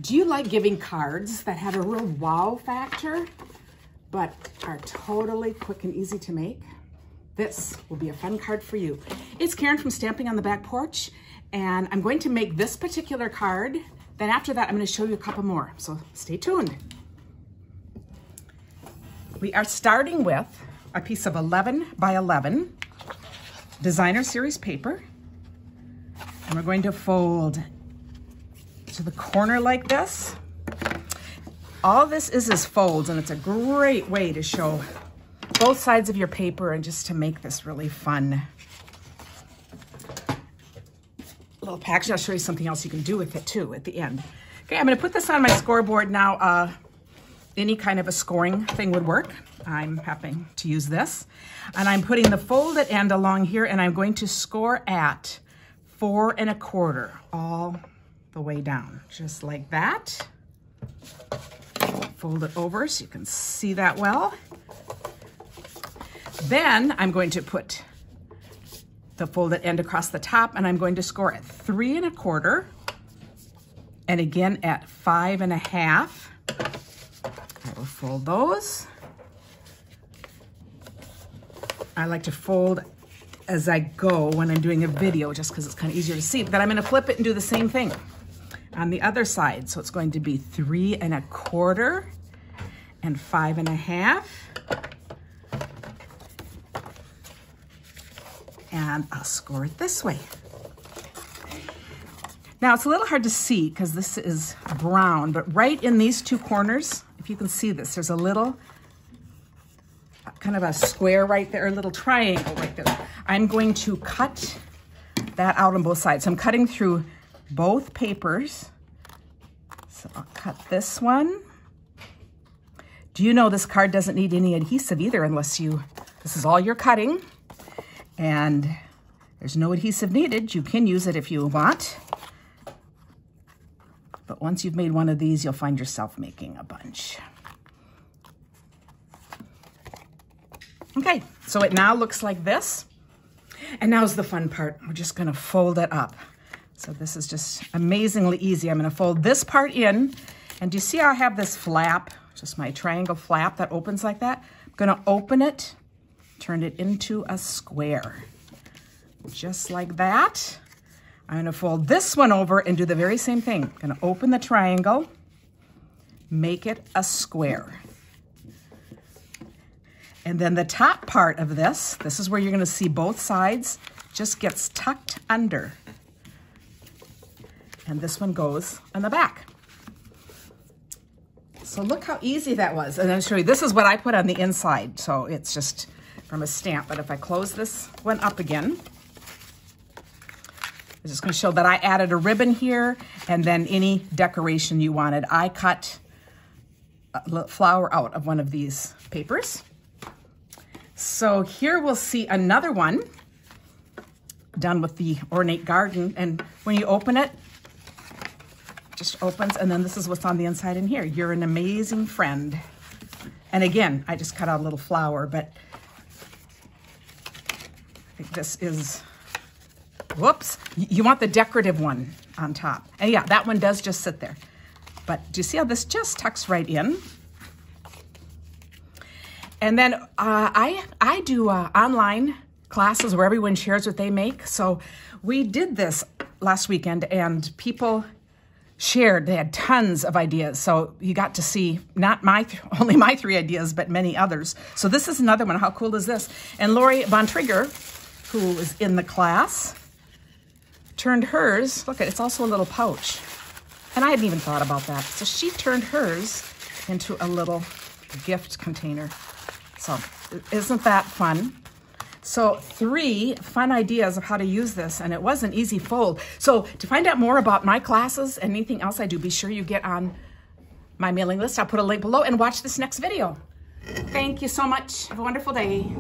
Do you like giving cards that have a real wow factor, but are totally quick and easy to make? This will be a fun card for you. It's Karen from Stamping on the Back Porch, and I'm going to make this particular card. Then after that, I'm going to show you a couple more, so stay tuned. We are starting with a piece of 11 by 11 designer series paper, and we're going to fold to the corner like this. All this is folds, and it's a great way to show both sides of your paper and just to make this really fun. Little package. I'll show you something else you can do with it too at the end. Okay, I'm going to put this on my scoreboard now. Any kind of a scoring thing would work. I'm having to use this. And I'm putting the folded end along here, and I'm going to score at 4 1/4 all the way down, just like that. Fold it over so you can see that well. Then I'm going to put the folded end across the top, and I'm going to score at 3 1/4 and again at 5 1/2. I will fold those. I like to fold as I go when I'm doing a video just because it's kind of easier to see. But I'm going to flip it and do the same thing on the other side. So it's going to be 3 1/4 and 5 1/2. And I'll score it this way. Now it's a little hard to see because this is brown, but right in these two corners, if you can see this, there's a little kind of a square right there, a little triangle right there. I'm going to cut that out on both sides. So I'm cutting through both papers. So I'll cut this one. Do you know this card doesn't need any adhesive either unless this is all you're cutting. And there's no adhesive needed. You can use it if you want. But once you've made one of these, you'll find yourself making a bunch. Okay, so it now looks like this. And now's the fun part. We're just gonna fold it up. So this is just amazingly easy. I'm gonna fold this part in, and do you see how I have this flap, just my triangle flap that opens like that? I'm gonna open it, turn it into a square, just like that. I'm gonna fold this one over and do the very same thing. I'm gonna open the triangle, make it a square. And then the top part of this is where you're gonna see both sides, just gets tucked under. And this one goes on the back. So look how easy that was. And I'll show you, this is what I put on the inside. So it's just from a stamp. But if I close this one up again, I'm just gonna show that I added a ribbon here and then any decoration you wanted. I cut a flower out of one of these papers. So here we'll see another one done with the ornate garden. And when you open it, it just opens, and then this is what's on the inside in here. You're an amazing friend. And again, I just cut out a little flower, but I think this is, whoops, you want the decorative one on top. And yeah, that one does just sit there. But do you see how this just tucks right in? And then I do online classes where everyone shares what they make. So we did this last weekend, and people shared. They had tons of ideas. So you got to see not only my 3 ideas, but many others. So this is another one. How cool is this? And Lori Von Trigger, who is in the class, turned hers. Look, it's also a little pouch. And I hadn't even thought about that. So she turned hers into a little gift container. So isn't that fun? So 3 fun ideas of how to use this, and it was an easy fold. So to find out more about my classes and anything else I do, be sure you get on my mailing list. I'll put a link below and watch this next video. Thank you so much. Have a wonderful day.